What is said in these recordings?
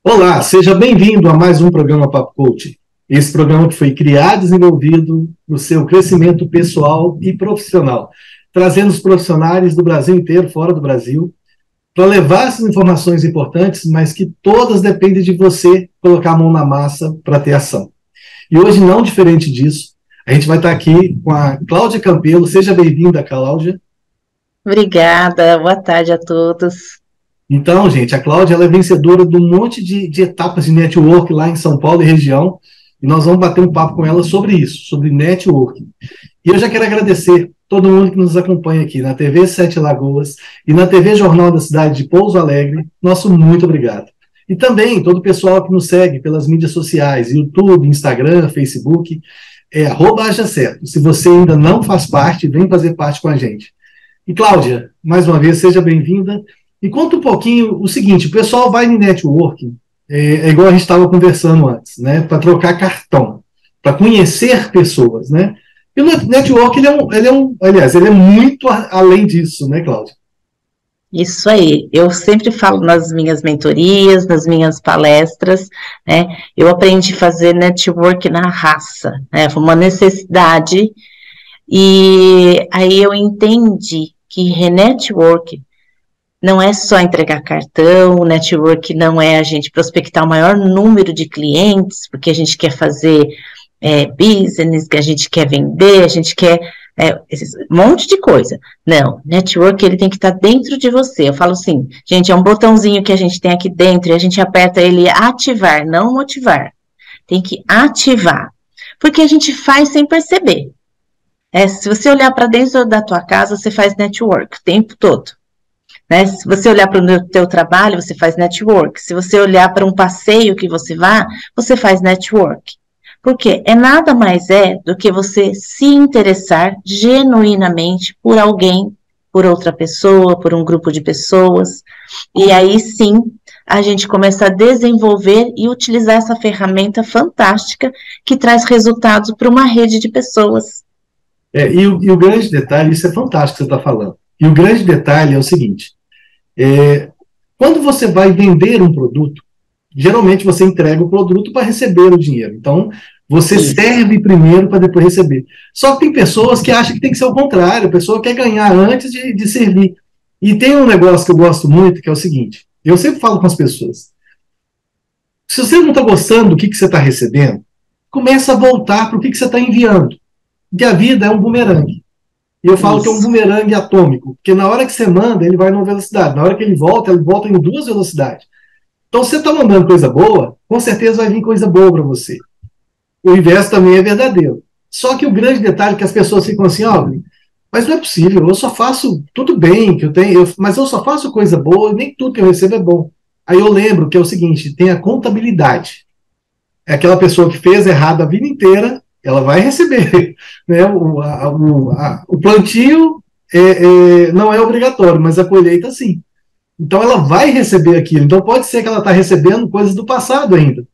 Olá, seja bem-vindo a mais um programa Papo Coaching. Esse programa que foi criado e desenvolvido para o seu crescimento pessoal e profissional, trazendo os profissionais do Brasil inteiro, fora do Brasil, para levar essas informações importantes, mas que todas dependem de você colocar a mão na massa para ter ação. E hoje, não diferente disso, a gente vai estar aqui com a Cláudia Campelo. Seja bem-vinda, Cláudia. Obrigada, boa tarde a todos. Então, gente, a Cláudia ela é vencedora de um monte de etapas de network lá em São Paulo e região, e nós vamos bater um papo com ela sobre isso, sobre networking. E eu já quero agradecer todo mundo que nos acompanha aqui na TV Sete Lagoas e na TV Jornal da Cidade de Pouso Alegre. Nosso muito obrigado. E também todo o pessoal que nos segue pelas mídias sociais, YouTube, Instagram, Facebook, @hajacerto. Se você ainda não faz parte, vem fazer parte com a gente. E Cláudia, mais uma vez, seja bem-vinda. E conta um pouquinho o seguinte: o pessoal vai no networking, igual a gente estava conversando antes, né, para trocar cartão, para conhecer pessoas, né? E o networking, ele é muito além disso, né, Cláudia? Isso aí, eu sempre falo nas minhas mentorias, nas minhas palestras, né, eu aprendi a fazer network na raça, né, foi uma necessidade, e aí eu entendi que network não é só entregar cartão, network não é a gente prospectar o maior número de clientes, porque a gente quer fazer business, que a gente quer vender, a gente quer um monte de coisa. Não, network ele tem que estar dentro de você. Eu falo assim, gente, é um botãozinho que a gente tem aqui dentro e a gente aperta ele ativar, não motivar. Tem que ativar, porque a gente faz sem perceber. Se você olhar para dentro da tua casa, você faz network o tempo todo. Né? Se você olhar para o teu trabalho, você faz network. Se você olhar para um passeio que você vá, você faz network. Porque nada mais do que você se interessar genuinamente por alguém, por outra pessoa, por um grupo de pessoas. E aí sim, a gente começa a desenvolver e utilizar essa ferramenta fantástica que traz resultados para uma rede de pessoas. E o grande detalhe, isso é fantástico que você está falando. E o grande detalhe é o seguinte: quando você vai vender um produto, geralmente você entrega o produto para receber o dinheiro. Então, você serve primeiro para depois receber. Só que tem pessoas que acham que tem que ser o contrário, a pessoa quer ganhar antes de servir. E tem um negócio que eu gosto muito, que é o seguinte: eu sempre falo com as pessoas, se você não está gostando do que você está recebendo, começa a voltar para o que você está enviando. Porque a vida é um bumerangue. E eu falo que é um bumerangue atômico, porque na hora que você manda, ele vai numa velocidade. Na hora que ele volta em 2 velocidades. Então, se você está mandando coisa boa, com certeza vai vir coisa boa para você. O inverso também é verdadeiro. Só que o grande detalhe é que as pessoas ficam assim, mas não é possível, eu só faço tudo bem que eu tenho, mas eu só faço coisa boa, nem tudo que eu recebo é bom. Aí eu lembro que é o seguinte: tem a contabilidade. É aquela pessoa que fez errado a vida inteira, ela vai receber, né? O plantio não é obrigatório, mas a colheita sim. Então ela vai receber aquilo. Então pode ser que ela está recebendo coisas do passado ainda,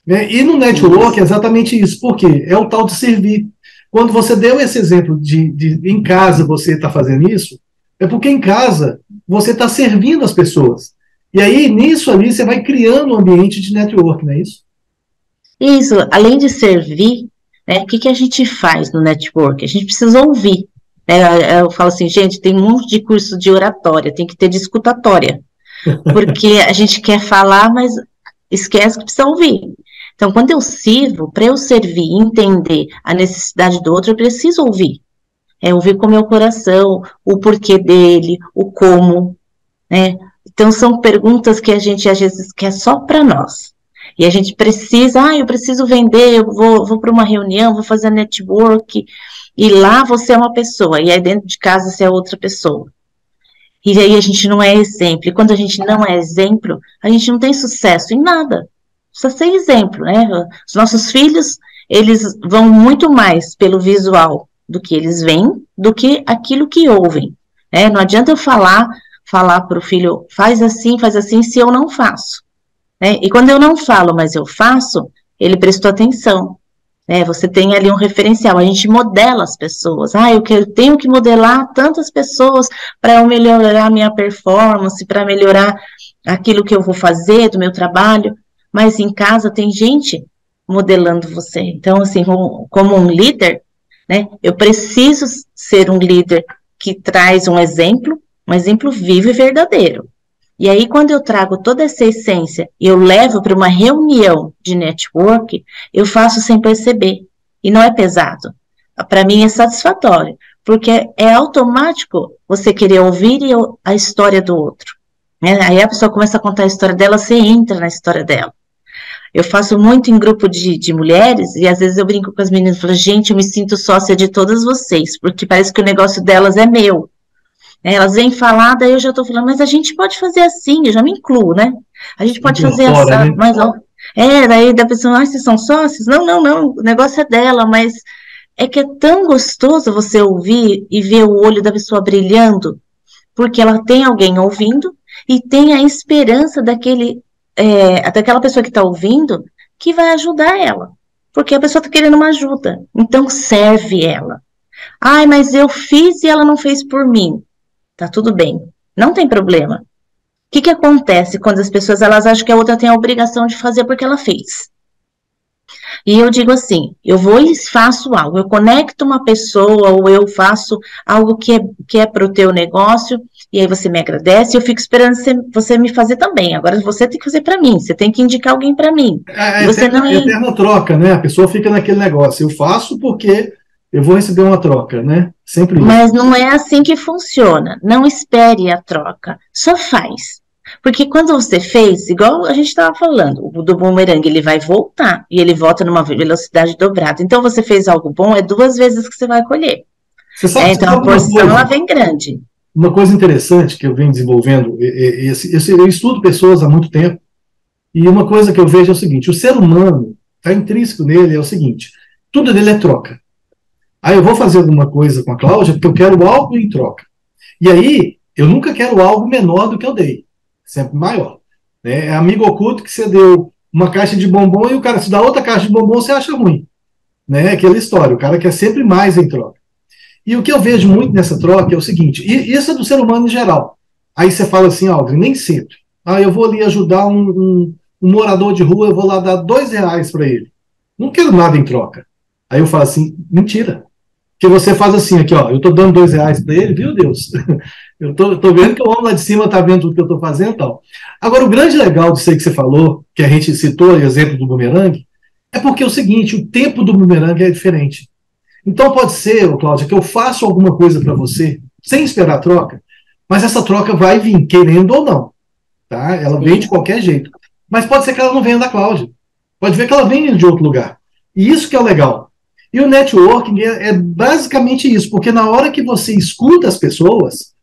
né? E no network é exatamente isso. Por quê? É o tal de servir. Quando você deu esse exemplo de em casa você está fazendo isso, é porque em casa você está servindo as pessoas. E aí, nisso ali, você vai criando um ambiente de network, não é isso? Isso, além de servir, né, o que a gente faz no network? A gente precisa ouvir. Eu falo assim, gente, tem um monte de curso de oratória, tem que ter de escutatória. Porque a gente quer falar, mas esquece que precisa ouvir. Então, quando eu sirvo, para eu servir e entender a necessidade do outro, eu preciso ouvir. Ouvir com o meu coração, o porquê dele, o como, né? Então, são perguntas que a gente, às vezes, quer só para nós. E a gente precisa, eu preciso vender, eu vou para uma reunião, vou fazer network, e lá você é uma pessoa, e aí dentro de casa você é outra pessoa. E aí a gente não é exemplo. E quando a gente não é exemplo, a gente não tem sucesso em nada. Precisa ser exemplo, né? Os nossos filhos, eles vão muito mais pelo visual do que eles veem, do que aquilo que ouvem. Não adianta eu falar para o filho, faz assim, se eu não faço. né? E quando eu não falo, mas eu faço, ele prestou atenção. Você tem ali um referencial, a gente modela as pessoas. Eu tenho que modelar tantas pessoas para eu melhorar a minha performance, para melhorar aquilo que eu vou fazer do meu trabalho, mas em casa tem gente modelando você. Então, assim, como um líder, né, eu preciso ser um líder que traz um exemplo vivo e verdadeiro. E aí, quando eu trago toda essa essência e eu levo para uma reunião de network, eu faço sem perceber. E não é pesado. Para mim é satisfatório, porque é automático você querer ouvir a história do outro, né? Aí a pessoa começa a contar a história dela, você entra na história dela. Eu faço muito em grupo de mulheres, e às vezes eu brinco com as meninas e falo, gente, eu me sinto sócia de todas vocês, porque parece que o negócio delas é meu. Elas vêm falar, daí eu já estou falando, mas a gente pode fazer assim, eu já me incluo, né? A gente pode fazer fora, assim, né? mas ó, daí da pessoa, vocês são sócios? Não, não, não, o negócio é dela, mas é que é tão gostoso você ouvir e ver o olho da pessoa brilhando, porque ela tem alguém ouvindo e tem a esperança daquela pessoa que está ouvindo que vai ajudar ela, porque a pessoa está querendo uma ajuda, então serve ela. Mas eu fiz e ela não fez por mim. Tá tudo bem, não tem problema. O que acontece quando as pessoas elas acham que a outra tem a obrigação de fazer porque ela fez? E eu digo assim, eu vou e faço algo, eu conecto uma pessoa ou eu faço algo que é para o teu negócio e aí você me agradece, eu fico esperando você me fazer também. Agora você tem que fazer para mim, você tem que indicar alguém para mim. É eterna troca, né? A pessoa fica naquele negócio, eu faço porque eu vou receber uma troca, né? Sempre isso. Mas não é assim que funciona. Não espere a troca, só faz. Porque quando você fez, igual a gente estava falando, o do bumerangue, ele vai voltar e ele volta numa velocidade dobrada. Então você fez algo bom, é 2 vezes que você vai colher. Então a porção ela vem grande. Uma coisa interessante que eu venho desenvolvendo, eu estudo pessoas há muito tempo, e uma coisa que eu vejo é o seguinte, o ser humano, está intrínseco nele, é o seguinte, tudo dele é troca. Eu vou fazer alguma coisa com a Cláudia porque eu quero algo em troca. E aí, eu nunca quero algo menor do que eu dei, sempre maior. Né? É amigo oculto que você deu uma caixa de bombom e o cara te dá outra caixa de bombom, você acha ruim. Né? Aquela história, o cara quer sempre mais em troca. E o que eu vejo muito nessa troca é o seguinte, e isso é do ser humano em geral. Aí você fala assim, Aldrin, nem sempre. Eu vou ali ajudar um morador de rua, eu vou lá dar R$2 para ele. Não quero nada em troca. Aí eu falo assim, mentira. Porque você faz assim, aqui, ó, eu estou dando R$2 para ele, viu, Deus? Eu tô vendo que o homem lá de cima está vendo tudo que eu estou fazendo e tal. Agora, o grande legal disso aí que você falou, que a gente citou, o exemplo do bumerangue, é porque é o seguinte, o tempo do bumerangue é diferente. Então pode ser, Cláudia, que eu faço alguma coisa para você, sem esperar a troca, mas essa troca vai vir, querendo ou não. Tá? Ela vem de qualquer jeito. Mas pode ser que ela não venha da Cláudia. Pode ver que ela venha de outro lugar. E isso que é o legal. E o networking é basicamente isso, porque na hora que você escuta as pessoas,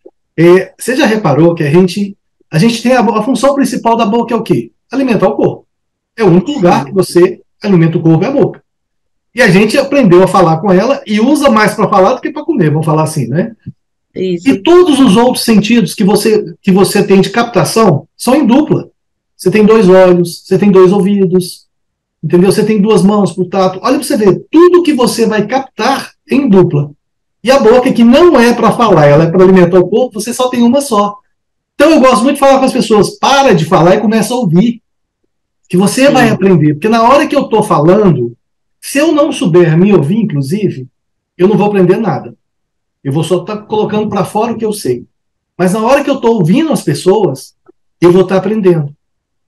você já reparou que a gente tem a função principal da boca é o quê? Alimentar o corpo. É o único lugar que você alimenta o corpo é a boca. E a gente aprendeu a falar com ela e usa mais para falar do que para comer, vamos falar assim, né? Isso. E todos os outros sentidos que você tem de captação são em dupla. Você tem 2 olhos, você tem 2 ouvidos, entendeu? Você tem 2 mãos para o tato. Olha para você ver, tudo que você vai captar em dupla. E a boca, que não é para falar, ela é para alimentar o corpo, você só tem uma só. Então eu gosto muito de falar com as pessoas, para de falar e começa a ouvir. Que você vai aprender. Porque na hora que eu estou falando, se eu não souber me ouvir, inclusive, eu não vou aprender nada. Eu vou só estar colocando para fora o que eu sei. Mas na hora que eu estou ouvindo as pessoas, eu vou estar aprendendo.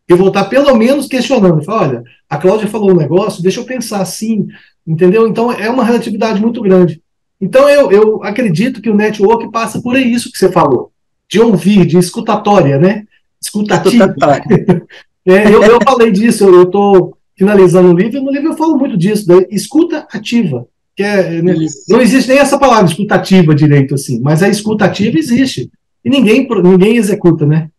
Eu vou estar pelo menos questionando. Olha, a Cláudia falou um negócio, deixa eu pensar assim, entendeu? Então é uma relatividade muito grande. Então eu acredito que o network passa por isso que você falou, de ouvir, de escutatória, né? Escutativa. Eu falei disso, eu estou finalizando o livro, e no livro eu falo muito disso, da escuta ativa. Né? Não existe nem essa palavra escutativa direito assim, mas a escutativa existe. E ninguém executa, né?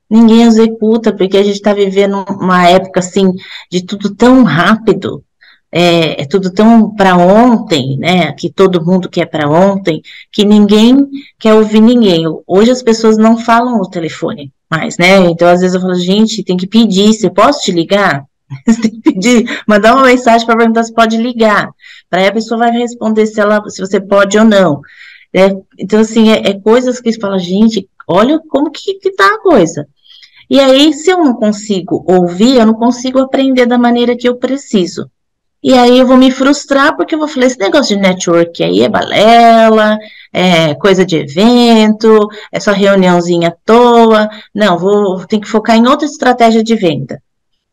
Ninguém executa, porque a gente está vivendo uma época assim de tudo tão rápido, é tudo tão para ontem, né? Que todo mundo quer para ontem, que ninguém quer ouvir ninguém. Hoje as pessoas não falam no telefone, mais, né? Então, às vezes eu falo, gente, tem que pedir, você posso te ligar? Você tem que pedir, mandar uma mensagem para perguntar se pode ligar. Para aí a pessoa vai responder se você pode ou não. Então, assim, coisas que você fala, gente, olha como que tá a coisa. E aí, se eu não consigo ouvir, eu não consigo aprender da maneira que eu preciso. E aí eu vou me frustrar porque eu vou falar, esse negócio de network aí é balela, é coisa de evento, é só reuniãozinha à toa. Não, tem que focar em outra estratégia de venda.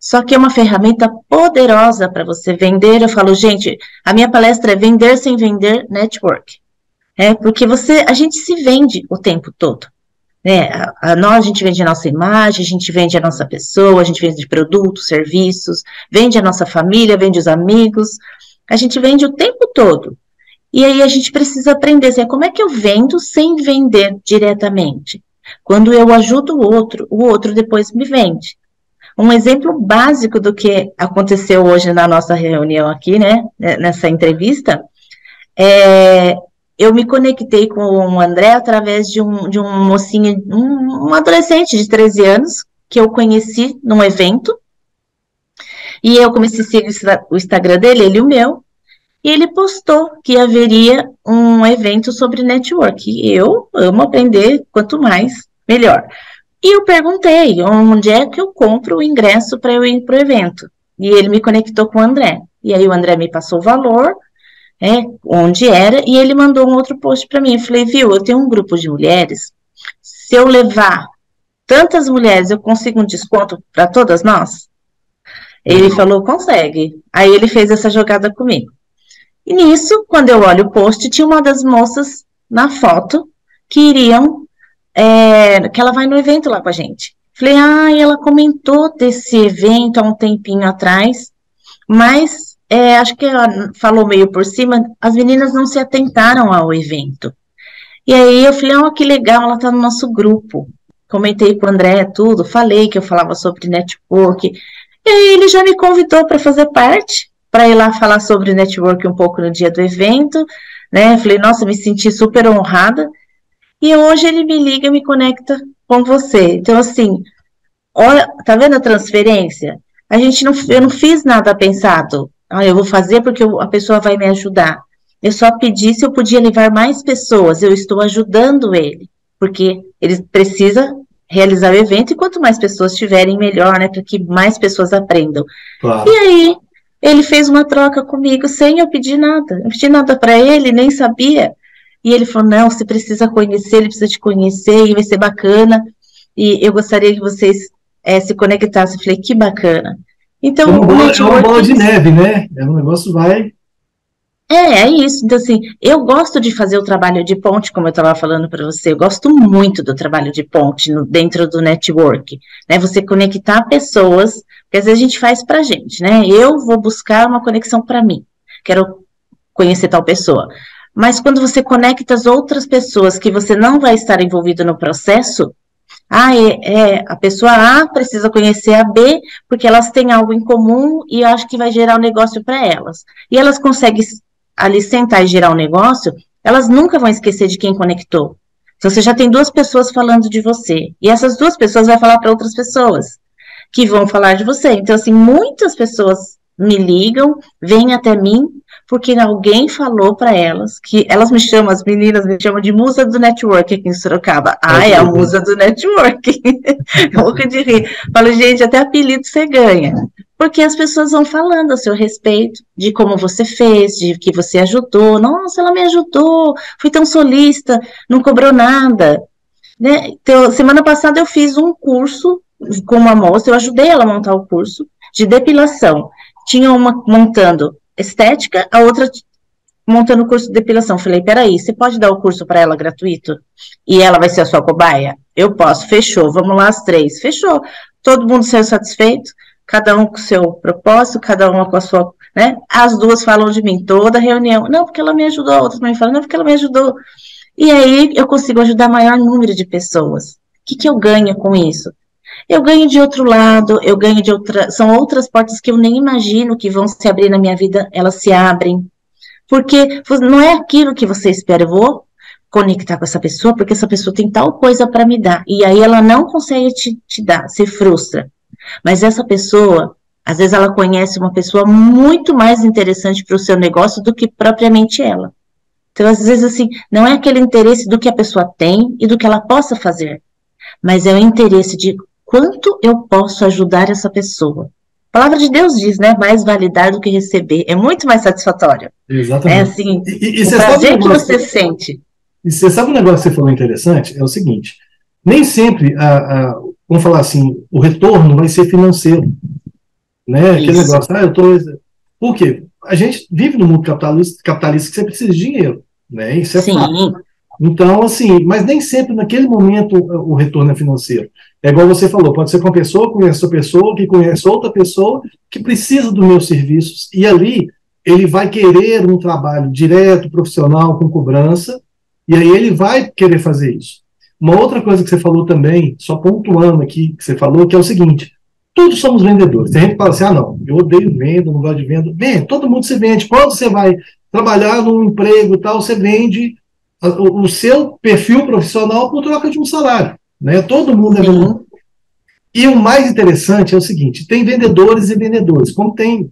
Só que é uma ferramenta poderosa para você vender. Eu falo, gente, a minha palestra é vender sem vender network. Porque a gente se vende o tempo todo. Né? A gente vende a nossa imagem, a gente vende a nossa pessoa, a gente vende produtos, serviços, vende a nossa família, vende os amigos, a gente vende o tempo todo. E aí a gente precisa aprender, assim, como é que eu vendo sem vender diretamente? Quando eu ajudo o outro depois me vende. Um exemplo básico do que aconteceu hoje na nossa reunião aqui, né, nessa entrevista, eu me conectei com o André através de um mocinho, um adolescente de 13 anos, que eu conheci num evento, e eu comecei a seguir o Instagram dele, ele o meu, e ele postou que haveria um evento sobre network. E eu amo aprender, quanto mais, melhor. E eu perguntei, onde é que eu compro o ingresso para eu ir para o evento? E ele me conectou com o André. E aí o André me passou o valor, onde era, e ele mandou um outro post para mim. Eu falei, viu, eu tenho um grupo de mulheres, se eu levar tantas mulheres, eu consigo um desconto para todas nós? Ele falou, consegue. Aí ele fez essa jogada comigo. E nisso, quando eu olho o post, tinha uma das moças na foto que iriam, que ela vai no evento lá com a gente. Falei, ela comentou desse evento há um tempinho atrás, mas acho que ela falou meio por cima, as meninas não se atentaram ao evento. E aí eu falei, que legal, ela tá no nosso grupo. Comentei com o André tudo, falei que eu falava sobre network. E aí ele já me convidou para fazer parte, para ir lá falar sobre network um pouco no dia do evento, né? Falei, nossa, me senti super honrada. E hoje ele me liga, me conecta com você. Então, assim, olha, tá vendo a transferência? Eu não fiz nada pensado. Eu vou fazer porque a pessoa vai me ajudar. Eu só pedi se eu podia levar mais pessoas. Eu estou ajudando ele, porque ele precisa realizar o evento e quanto mais pessoas tiverem, melhor, né? Para que mais pessoas aprendam. Claro. E aí, ele fez uma troca comigo sem eu pedir nada. Eu não pedi nada para ele, nem sabia. E ele falou, não, você precisa conhecer, ele precisa te conhecer e vai ser bacana. E eu gostaria que vocês se conectassem. Eu falei, que bacana. Então, é uma bola de neve, né? Um negócio vai... É isso. Então, assim, eu gosto de fazer o trabalho de ponte, como eu estava falando para você. Eu gosto muito do trabalho de ponte dentro do network, né? Você conectar pessoas, porque às vezes a gente faz para a gente, né? Eu vou buscar uma conexão para mim. Quero conhecer tal pessoa. Mas quando você conecta as outras pessoas que você não vai estar envolvido no processo, a pessoa A precisa conhecer a B, porque elas têm algo em comum e eu acho que vai gerar um negócio para elas. E elas conseguem ali sentar e gerar um negócio, elas nunca vão esquecer de quem conectou. Então, você já tem duas pessoas falando de você, e essas duas pessoas vão falar para outras pessoas, que vão falar de você. Então, assim, muitas pessoas me ligam, vêm até mim, porque alguém falou para elas, que elas me chamam, as meninas me chamam de musa do network aqui em Sorocaba. É a musa do network. Louca de rir. Falo, gente, até apelido você ganha. Porque as pessoas vão falando a seu respeito, de como você fez, de que você ajudou. Nossa, ela me ajudou, fui tão solista, não cobrou nada. Né? Então, semana passada eu fiz um curso com uma moça, eu ajudei ela a montar o curso de depilação. Tinha uma montando estética, a outra montando o curso de depilação. Falei, peraí, você pode dar o curso para ela gratuito? E ela vai ser a sua cobaia? Eu posso, fechou, vamos lá as três. Fechou, todo mundo saiu satisfeito, cada um com o seu propósito, cada uma com a sua, né? As duas falam de mim, toda reunião, não, porque ela me ajudou, a outra também fala, não, porque ela me ajudou. E aí eu consigo ajudar maior número de pessoas. O que eu ganho com isso? Eu ganho de outro lado, eu ganho de são outras portas que eu nem imagino que vão se abrir na minha vida, elas se abrem. Porque não é aquilo que você espera. Eu vou conectar com essa pessoa, porque essa pessoa tem tal coisa para me dar. E aí ela não consegue te dar, se frustra. Mas essa pessoa, às vezes ela conhece uma pessoa muito mais interessante para o seu negócio do que propriamente ela. Então, às vezes, assim, não é aquele interesse do que a pessoa tem e do que ela possa fazer, mas é o interesse de quanto eu posso ajudar essa pessoa. A palavra de Deus diz, né? Mais vale dar do que receber. É muito mais satisfatório. É Exatamente. assim, E o você sabe um prazer que negócio, você sente. e você sabe um negócio que você falou interessante? É o seguinte, nem sempre, vamos falar assim, o retorno vai ser financeiro, né? Aquele Isso. negócio, eu tô... Por quê? A gente vive no mundo capitalista que você precisa de dinheiro, né? Isso é fato. Sim, Então, assim, mas nem sempre naquele momento o retorno é financeiro. É igual você falou, pode ser com uma pessoa, conhece outra pessoa, que conhece outra pessoa, que precisa dos meus serviços, e ali ele vai querer um trabalho direto, profissional, com cobrança, e aí ele vai querer fazer isso. Uma outra coisa que você falou também, só pontuando aqui, que você falou, que é o seguinte, todos somos vendedores. Tem gente que fala assim, não, eu odeio venda, não gosto de venda. Bem, todo mundo se vende. Quando você vai trabalhar num emprego e tal, você vende o seu perfil profissional por troca de um salário, né? Todo mundo é vendedor. sim, E o mais interessante é o seguinte, tem vendedores e vendedores, como tem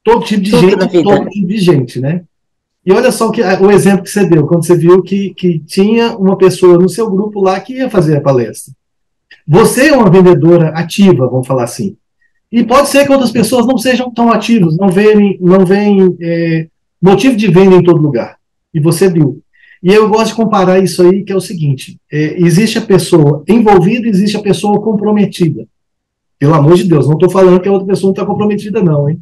todo tipo de tudo na gente, vida. todo tipo de gente, né? E olha só o exemplo que você deu, quando você viu que tinha uma pessoa no seu grupo lá que ia fazer a palestra. Você é uma vendedora ativa, vamos falar assim. E pode ser que outras pessoas não sejam tão ativas, não veem motivo de venda em todo lugar. E você viu. E eu gosto de comparar isso aí, que é o seguinte, existe a pessoa envolvida, existe a pessoa comprometida. Pelo amor de Deus, não estou falando que a outra pessoa não está comprometida não, hein?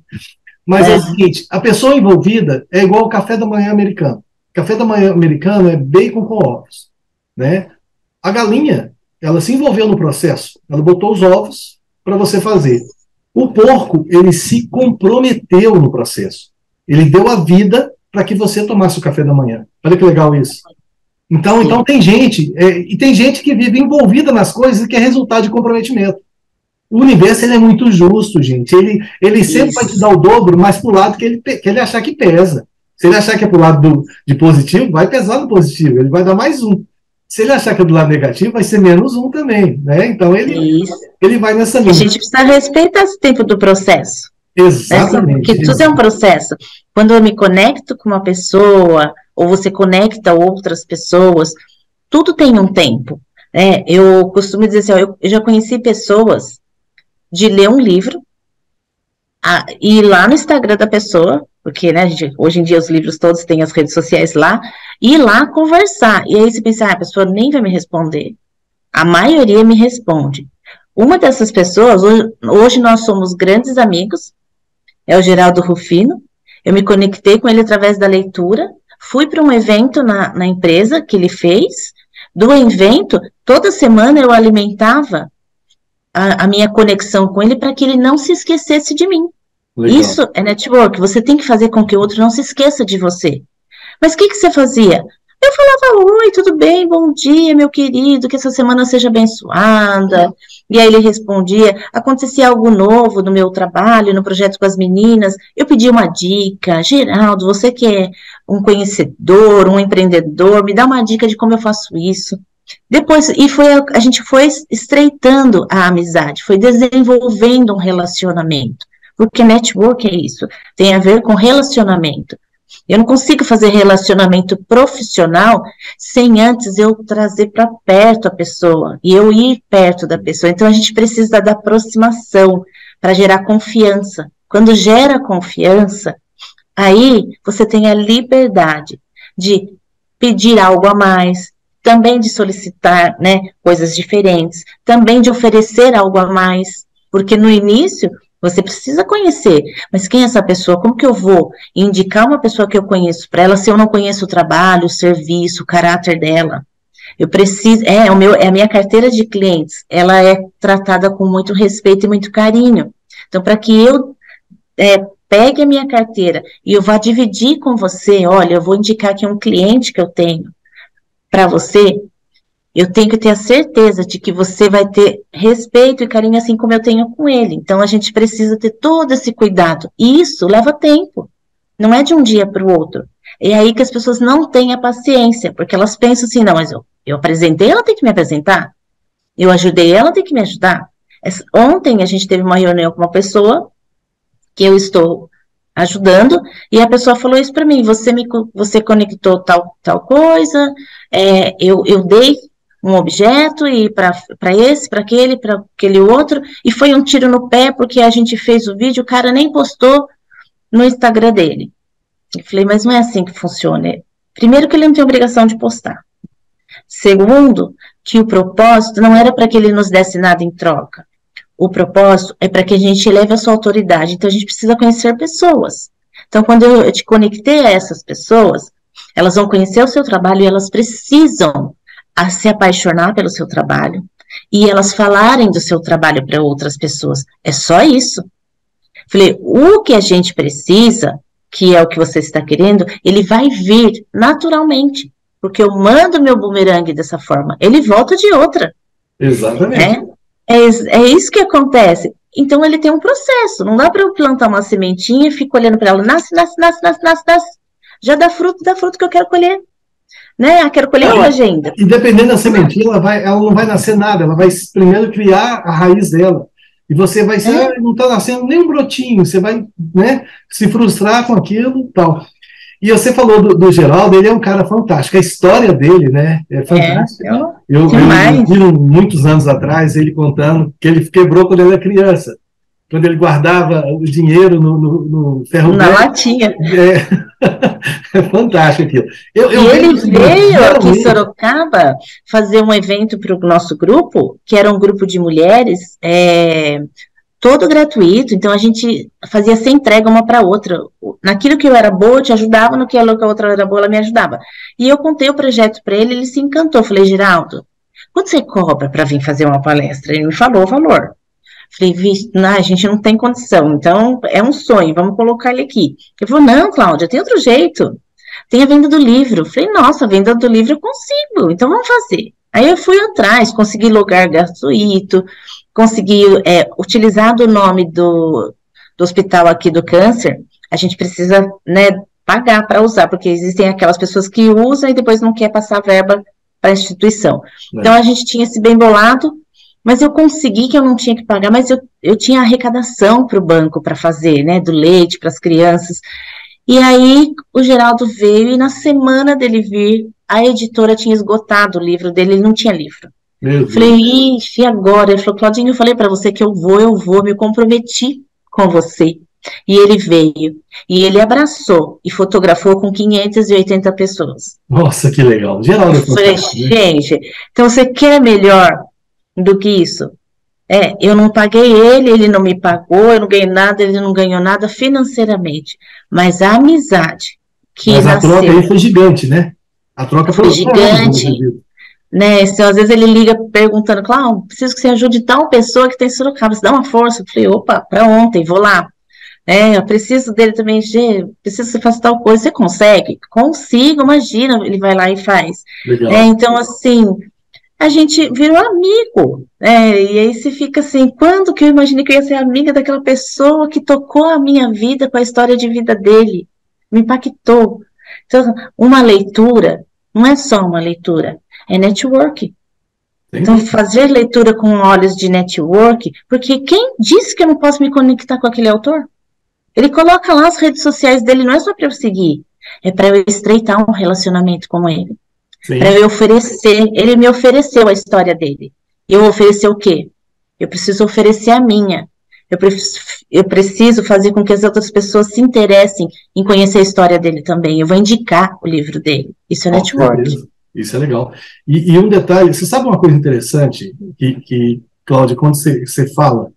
Mas é o É, seguinte, a pessoa envolvida é igual o café da manhã americano. Café da manhã americano é bacon com ovos, né? A galinha, ela se envolveu no processo, ela botou os ovos para você fazer. O porco, ele se comprometeu no processo. Ele deu a vida para que você tomasse o café da manhã. Olha que legal isso. Então sim, tem gente, e tem gente que vive envolvida nas coisas que é resultado de comprometimento. O universo ele é muito justo, gente. Ele sempre vai te isso. dar o dobro, mas para o lado que ele achar que pesa. Se ele achar que é para o lado de positivo, vai pesar no positivo, ele vai dar mais um. Se ele achar que é do lado negativo, vai ser menos um também. Né? Então Isso. ele vai nessa E a linha. gente precisa respeitar esse tempo do processo. Né? Assim, Exatamente. porque tudo é um processo. Quando eu me conecto com uma pessoa, ou você conecta outras pessoas, tudo tem um tempo. Né? Eu costumo dizer assim, ó, eu já conheci pessoas de ler um livro, ir lá no Instagram da pessoa, porque né, hoje em dia os livros todos têm as redes sociais lá, e ir lá conversar. E aí você pensa, a pessoa nem vai me responder. A maioria me responde. Uma dessas pessoas, hoje nós somos grandes amigos, é o Geraldo Rufino. Eu me conectei com ele através da leitura, fui para um evento na empresa que ele fez. Do evento, toda semana eu alimentava a minha conexão com ele para que ele não se esquecesse de mim. Legal. Isso é network, você tem que fazer com que o outro não se esqueça de você. Mas o que você fazia? Eu falava, oi, tudo bem? Bom dia, meu querido, que essa semana seja abençoada. E aí ele respondia, acontecia algo novo no meu trabalho, no projeto com as meninas, eu pedi uma dica, Geraldo, você que é um conhecedor, um empreendedor, me dá uma dica de como eu faço isso. Depois, a gente foi estreitando a amizade, foi desenvolvendo um relacionamento, porque network é isso, tem a ver com relacionamento. Eu não consigo fazer relacionamento profissional sem antes eu trazer para perto a pessoa e eu ir perto da pessoa. Então a gente precisa da aproximação para gerar confiança. Quando gera confiança, aí você tem a liberdade de pedir algo a mais, também de solicitar, né, coisas diferentes, também de oferecer algo a mais, porque no início você precisa conhecer, mas quem é essa pessoa? Como que eu vou indicar uma pessoa que eu conheço para ela se eu não conheço o trabalho, o serviço, o caráter dela? Eu preciso, é a minha carteira de clientes, ela é tratada com muito respeito e muito carinho. Então, para que eu pegue a minha carteira e eu vá dividir com você, olha, eu vou indicar aqui um cliente que eu tenho para você, eu tenho que ter a certeza de que você vai ter respeito e carinho assim como eu tenho com ele. Então, a gente precisa ter todo esse cuidado. E isso leva tempo. Não é de um dia para o outro. É aí que as pessoas não têm a paciência, porque elas pensam assim, não, mas eu apresentei, ela tem que me apresentar. Eu ajudei, ela tem que me ajudar. Ontem a gente teve uma reunião com uma pessoa que eu estou ajudando, e a pessoa falou isso para mim, você conectou tal coisa, eu dei um objeto e para esse, para aquele outro, e foi um tiro no pé, porque a gente fez o vídeo, o cara nem postou no Instagram dele. Eu falei, mas não é assim que funciona. Primeiro que ele não tem obrigação de postar. Segundo, que o propósito não era para que ele nos desse nada em troca. O propósito é para que a gente eleve a sua autoridade. Então, a gente precisa conhecer pessoas. Então, quando eu te conectei a essas pessoas, elas vão conhecer o seu trabalho e elas precisam se apaixonar pelo seu trabalho e elas falarem do seu trabalho para outras pessoas. É só isso. Falei, o que a gente precisa, que é o que você está querendo, ele vai vir naturalmente. Porque eu mando meu bumerangue dessa forma, ele volta de outra. Exatamente. É isso que acontece. Então, ele tem um processo. Não dá para eu plantar uma sementinha e ficar olhando para ela. Nasce. Já dá fruto que eu quero colher. Né? Eu quero colher hoje ainda. E dependendo da sementinha, ela não vai nascer nada. Ela vai primeiro criar a raiz dela. E você vai ser, não está nascendo nem um brotinho. Você vai, né, se frustrar com aquilo e tal. E você falou do Geraldo, ele é um cara fantástico. A história dele, né, é fantástica. Eu vi muitos anos atrás ele contando que ele quebrou quando ele era criança. Quando ele guardava o dinheiro no ferro na latinha. É fantástico aquilo. Ele veio aqui em Sorocaba fazer um evento para o nosso grupo, que era um grupo de mulheres, todo gratuito, então a gente fazia essa entrega uma para outra. Naquilo que eu era boa, eu te ajudava, no que a outra era boa, ela me ajudava. E eu contei o projeto para ele, ele se encantou. Falei, Geraldo, quanto você cobra para vir fazer uma palestra? Ele me falou o valor. Falei, a gente não tem condição, então é um sonho, vamos colocar ele aqui. Ele falou, não, Cláudia, tem outro jeito. Tem a venda do livro. Falei, nossa, a venda do livro eu consigo, então vamos fazer. Aí eu fui atrás, consegui lugar gratuito, consegui utilizar o nome do hospital aqui do câncer. A gente precisa, né, pagar para usar, porque existem aquelas pessoas que usam e depois não quer passar verba para a instituição. Então a gente tinha esse bem bolado, mas eu consegui que eu não tinha que pagar, mas eu tinha arrecadação para o banco para fazer, né, do leite para as crianças. E aí o Geraldo veio e na semana dele vir, a editora tinha esgotado o livro dele, ele não tinha livro. Falei, ixi, e agora? Ele falou, Claudinho, eu falei para você que eu vou, me comprometi com você. E ele veio, e ele abraçou e fotografou com 580 pessoas. Nossa, que legal. Geraldo, eu falei, gente, então você quer melhor do que isso? Eu não paguei ele não me pagou, eu não ganhei nada, ele não ganhou nada financeiramente. Mas a amizade que nasceu... Mas a troca aí foi gigante, né? A troca foi gigante. Né? Então, às vezes ele liga perguntando, Cláudio, preciso que você ajude tal pessoa que tem Sorocaba, você dá uma força. Eu falei, opa, para ontem, vou lá. Eu preciso dele também, preciso que você faça tal coisa, você consegue? Consigo, imagina, ele vai lá e faz. Então, assim, a gente virou amigo, e aí você fica assim, quando que eu imaginei que eu ia ser amiga daquela pessoa que tocou a minha vida com a história de vida dele, me impactou. Então, uma leitura, não é só uma leitura, é network. Então, fazer leitura com olhos de network, porque quem disse que eu não posso me conectar com aquele autor? Ele coloca lá as redes sociais dele, não é só para eu seguir, é para eu estreitar um relacionamento com ele. Para eu oferecer, ele me ofereceu a história dele. Eu oferecer o quê? Eu preciso oferecer a minha. Eu preciso fazer com que as outras pessoas se interessem em conhecer a história dele também. Eu vou indicar o livro dele. Isso é network. Isso é legal. E um detalhe, você sabe uma coisa interessante que Cláudia, quando você fala,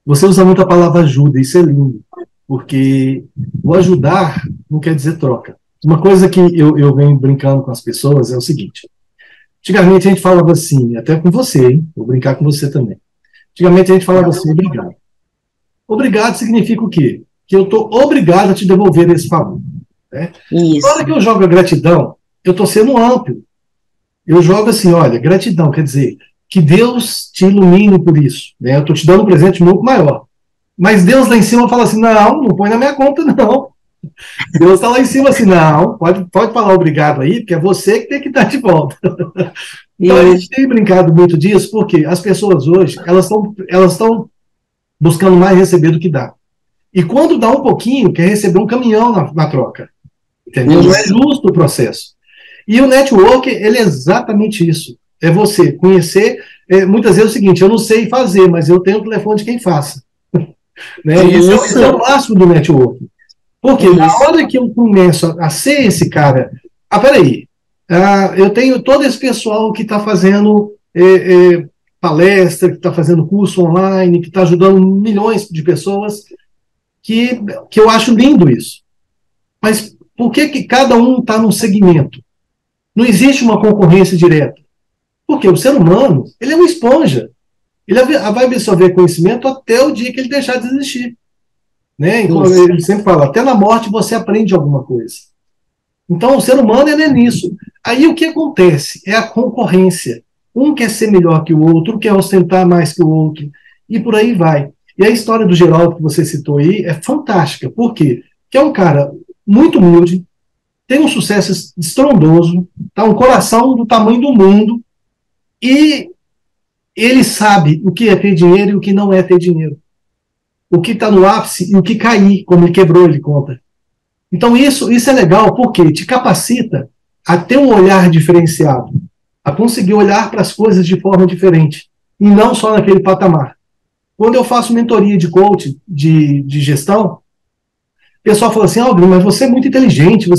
você usa muito a palavra ajuda, isso é lindo, porque o ajudar não quer dizer troca. Uma coisa que eu venho brincando com as pessoas é o seguinte, antigamente a gente falava assim, até com você, hein? Vou brincar com você também. Antigamente a gente falava assim, obrigado. Obrigado significa o quê? Que eu estou obrigado a te devolver esse favor. Né? Isso. Na hora que eu jogo a gratidão, eu estou sendo amplo. Eu jogo assim, olha, gratidão, quer dizer, que Deus te ilumine por isso. Né? Eu estou te dando um presente muito maior. Mas Deus lá em cima fala assim, não põe na minha conta, não. Deus está lá em cima assim, não, pode falar obrigado aí, porque é você que tem que dar de volta. Então, a gente tem brincado muito disso, porque as pessoas hoje, elas estão buscando mais receber do que dar. E quando dá um pouquinho, quer receber um caminhão na troca. Entendeu? Não é justo o processo. E o network, ele é exatamente isso. É você conhecer, muitas vezes é o seguinte, eu não sei fazer, mas eu tenho o telefone de quem faça. Né? Isso é o máximo do network. Porque na hora que eu começo a ser esse cara, peraí, eu tenho todo esse pessoal que está fazendo palestra, que está fazendo curso online, que está ajudando milhões de pessoas, que eu acho lindo isso. Mas por que cada um está num segmento? Não existe uma concorrência direta. Porque o ser humano, ele é uma esponja. Ele vai absorver conhecimento até o dia que ele deixar de existir. Né? Ele sempre fala, até na morte você aprende alguma coisa. Então, o ser humano ele é nisso. Aí o que acontece? É a concorrência. Um quer ser melhor que o outro, quer ostentar mais que o outro, e por aí vai. E a história do Geraldo que você citou aí é fantástica. Por quê? Porque é um cara muito humilde, tem um sucesso estrondoso, tá um coração do tamanho do mundo, e ele sabe o que é ter dinheiro e o que não é ter dinheiro. O que está no ápice e o que cair, como ele quebrou, ele conta. Então isso é legal, porque te capacita a ter um olhar diferenciado, a conseguir olhar para as coisas de forma diferente, e não só naquele patamar. Quando eu faço mentoria de coach, de gestão, o pessoal fala assim, Bruno, mas você é muito inteligente,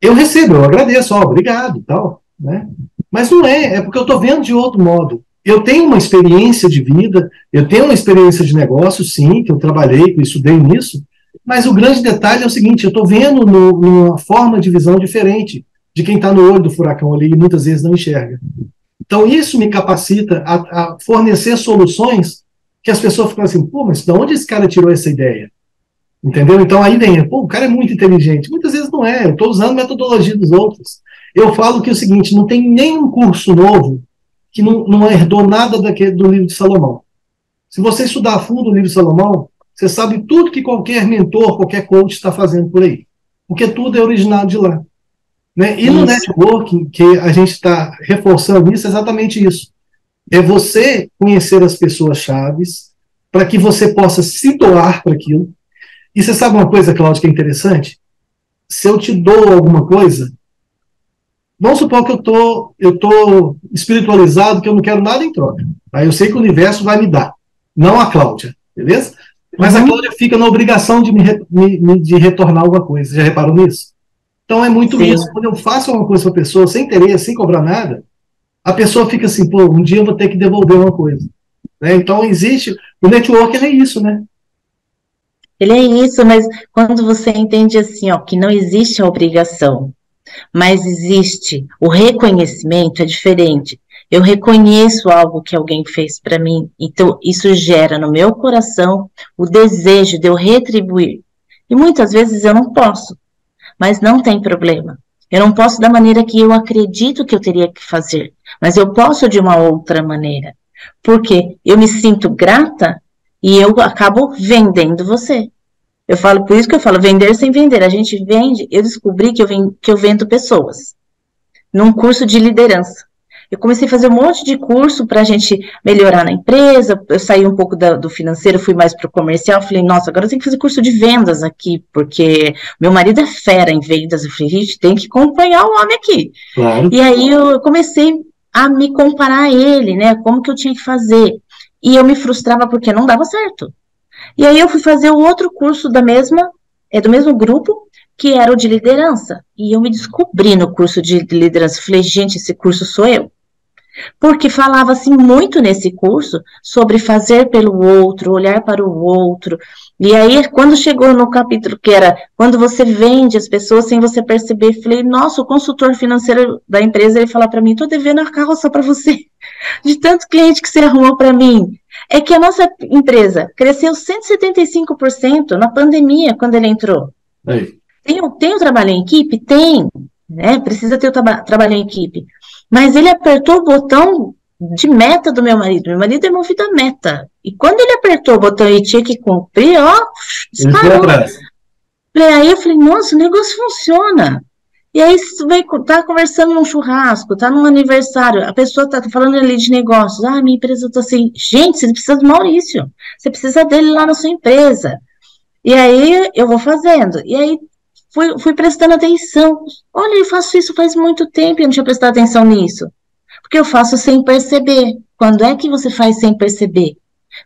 eu recebo, eu agradeço, obrigado, tal, né? Mas não é porque eu estou vendo de outro modo. Eu tenho uma experiência de vida, eu tenho uma experiência de negócio, sim, que eu trabalhei, que eu estudei nisso, mas o grande detalhe é o seguinte, eu estou vendo numa forma de visão diferente de quem está no olho do furacão ali e muitas vezes não enxerga. Então isso me capacita a fornecer soluções que as pessoas ficam assim, mas de onde esse cara tirou essa ideia? Entendeu? Então aí vem, o cara é muito inteligente. Muitas vezes não é, eu estou usando metodologia dos outros. Eu falo que é o seguinte, não tem nenhum curso novo que não herdou nada do livro de Salomão. Se você estudar a fundo o livro de Salomão, você sabe tudo que qualquer mentor, qualquer coach está fazendo por aí. Porque tudo é originado de lá. Né? E no networking, que a gente está reforçando isso, é exatamente isso. É você conhecer as pessoas chaves para que você possa se doar para aquilo. E você sabe uma coisa, Cláudio, que é interessante? Se eu te dou alguma coisa, vamos supor que eu tô espiritualizado, que eu não quero nada em troca. Aí eu sei que o universo vai me dar, não a Cláudia, beleza? Mas a Cláudia fica na obrigação de retornar alguma coisa. Já reparou nisso? Então é muito isso. Quando eu faço alguma coisa para a pessoa, sem interesse, sem cobrar nada, a pessoa fica assim, um dia eu vou ter que devolver uma coisa. Né? Então existe, o network é isso, né? Ele é isso, mas quando você entende assim, que não existe a obrigação, mas existe o reconhecimento, é diferente. Eu reconheço algo que alguém fez para mim, então isso gera no meu coração o desejo de eu retribuir. E muitas vezes eu não posso, mas não tem problema. Eu não posso da maneira que eu acredito que eu teria que fazer, mas eu posso de uma outra maneira, porque eu me sinto grata e eu acabo vendendo você. Eu falo, por isso que eu falo, vender sem vender. A gente vende, eu descobri que eu vendo pessoas num curso de liderança. Eu comecei a fazer um monte de curso para a gente melhorar na empresa, eu saí um pouco do financeiro, fui mais para o comercial, falei, nossa, agora eu tenho que fazer curso de vendas aqui, porque meu marido é fera em vendas, eu falei, gente, tem que acompanhar o homem aqui. Claro. E aí eu comecei a me comparar a ele, né, como que eu tinha que fazer. E eu me frustrava porque não dava certo. E aí eu fui fazer o outro curso do mesmo grupo, que era o de liderança. E eu me descobri no curso de liderança. Falei, gente, esse curso sou eu. Porque falava-se muito nesse curso sobre fazer pelo outro, olhar para o outro. E aí, quando chegou no capítulo que era quando você vende as pessoas sem você perceber, falei, nossa, o consultor financeiro da empresa, ele fala para mim, tô devendo a carroça para você, de tanto cliente que você arrumou para mim. É que a nossa empresa cresceu 175% na pandemia, quando ele entrou. Tem o trabalho em equipe? Tem, né? Precisa ter o trabalho em equipe. Mas ele apertou o botão de meta do meu marido. Meu marido é movido a meta. E quando ele apertou o botão e tinha que cumprir, disparou. Aí eu falei, nossa, o negócio funciona. E aí você vai, tá conversando num churrasco, tá num aniversário, a pessoa tá falando ali de negócios, minha empresa tá assim, gente, você precisa do Maurício, você precisa dele lá na sua empresa. E aí eu vou fazendo, e aí fui prestando atenção. Olha, eu faço isso faz muito tempo e eu não tinha prestado atenção nisso. Porque eu faço sem perceber. Quando é que você faz sem perceber?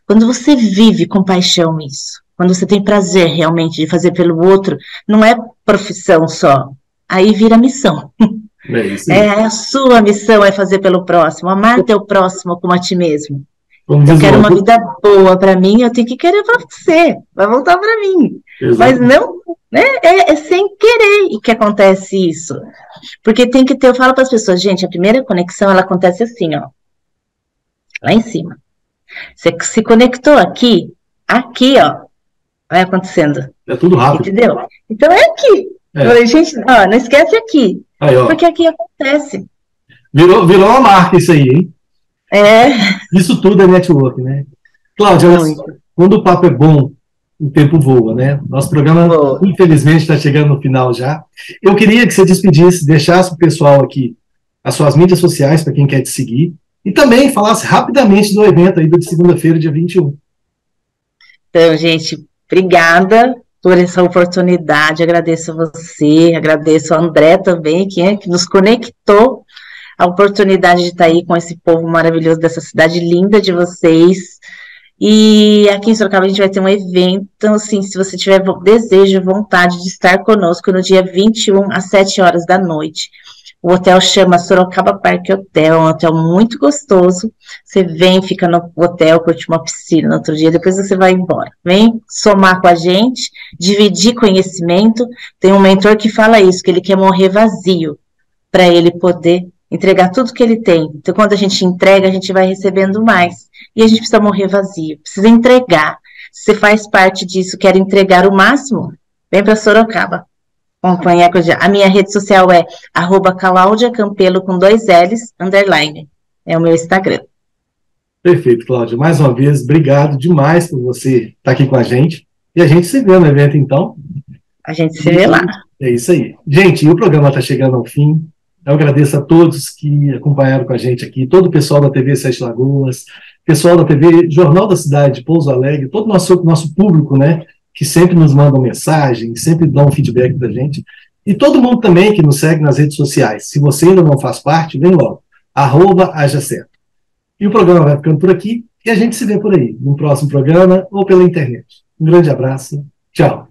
Quando você vive com paixão isso. Quando você tem prazer realmente de fazer pelo outro, não é profissão só. Aí vira missão. É isso É aí. a sua missão é fazer pelo próximo, amar teu próximo como a ti mesmo. Como Eu diz o quero uma outro. vida boa para mim, eu tenho que querer para você, vai voltar para mim. Mas Exato. não, né? É sem querer que acontece isso. Porque tem que ter, eu falo para as pessoas, gente, a primeira conexão ela acontece assim, ó, lá em cima. Você se conectou aqui, ó, vai acontecendo, É tudo rápido. entendeu? Então é aqui. Eu É. falei, gente, ó, não esquece aqui, Aí, ó. porque aqui acontece. Virou uma marca isso aí, hein? É, Isso tudo é network, né? Cláudia, olha só, muito. quando o papo é bom, o tempo voa, né? Nosso programa, Boa. infelizmente, está chegando no final já. Eu queria que você despedisse, deixasse para o pessoal aqui as suas mídias sociais, para quem quer te seguir, e também falasse rapidamente do evento aí de segunda-feira, dia 21. Então, gente, obrigada por essa oportunidade. Agradeço a você, agradeço a André também, que nos conectou a oportunidade de estar aí com esse povo maravilhoso dessa cidade linda de vocês. E aqui em Sorocaba a gente vai ter um evento, então, assim, se você tiver desejo, vontade de estar conosco no dia 21, às 7 horas da noite. O hotel chama Sorocaba Parque Hotel, é um hotel muito gostoso. Você vem, fica no hotel, curte uma piscina no outro dia, depois você vai embora. Vem somar com a gente, dividir conhecimento. Tem um mentor que fala isso, que ele quer morrer vazio, para ele poder entregar tudo que ele tem. Então, quando a gente entrega, a gente vai recebendo mais. E a gente precisa morrer vazio, precisa entregar. Se você faz parte disso, quer entregar o máximo, vem para Sorocaba. Acompanhar a minha rede social é @claudiacampelo com 2 L's, _. É o meu Instagram. Perfeito, Cláudia. Mais uma vez, obrigado demais por você estar aqui com a gente. E a gente se vê no evento, então. A gente se vê lá. É isso aí. Gente, o programa está chegando ao fim. Eu agradeço a todos que acompanharam com a gente aqui, todo o pessoal da TV Sete Lagoas, pessoal da TV Jornal da Cidade, Pouso Alegre, todo o nosso público, né, que sempre nos mandam mensagem, sempre dão um feedback para a gente. E todo mundo também que nos segue nas redes sociais. Se você ainda não faz parte, vem logo. @hajacerto. E o programa vai ficando por aqui e a gente se vê por aí, no próximo programa ou pela internet. Um grande abraço. Tchau.